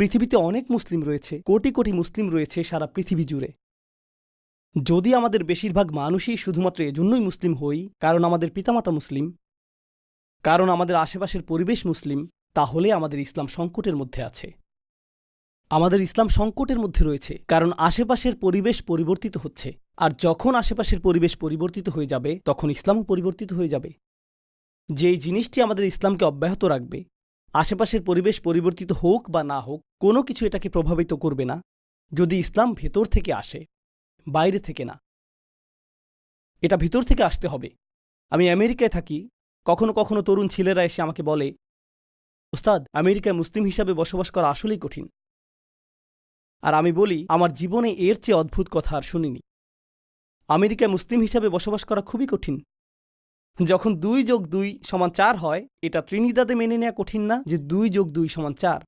পৃথিবীতে অনেক মুসলিম রয়েছে, কোটি কোটি মুসলিম রয়েছে সারা পৃথিবী জুড়ে। যদি আমাদের বেশিরভাগ মানুষই শুধুমাত্র এজন্যই মুসলিম হই কারণ আমাদের পিতামাতা মুসলিম, কারণ আমাদের আশেপাশের পরিবেশ মুসলিম, তাহলে আমাদের ইসলাম সংকটের মধ্যে আছে। আমাদের ইসলাম সংকটের মধ্যে রয়েছে কারণ আশেপাশের পরিবেশ পরিবর্তিত হচ্ছে, আর যখন আশেপাশের পরিবেশ পরিবর্তিত হয়ে যাবে তখন ইসলামও পরিবর্তিত হয়ে যাবে। যেই জিনিসটি আমাদের ইসলামকে অব্যাহত রাখবে, আশেপাশের পরিবেশ পরিবর্তিত হোক বা না হোক, কোনো কিছু এটাকে প্রভাবিত করবে না যদি ইসলাম ভেতর থেকে আসে, বাইরে থেকে না। এটা ভিতর থেকে আসতে হবে। আমি আমেরিকায় থাকি, কখনো কখনো তরুণ ছেলেরা এসে আমাকে বলে, ওস্তাদ, আমেরিকায় মুসলিম হিসাবে বসবাস করা আসলেই কঠিন। আর আমি বলি, আমার জীবনে এর চেয়ে অদ্ভুত কথা আর শুনিনি। আমেরিকায় মুসলিম হিসাবে বসবাস করা খুবই কঠিন। যখন 2 + 2 = 4 হয়, এটা ত্রিনিদাদে মেনে নেওয়া কঠিন না যে 2 + 2 = 4।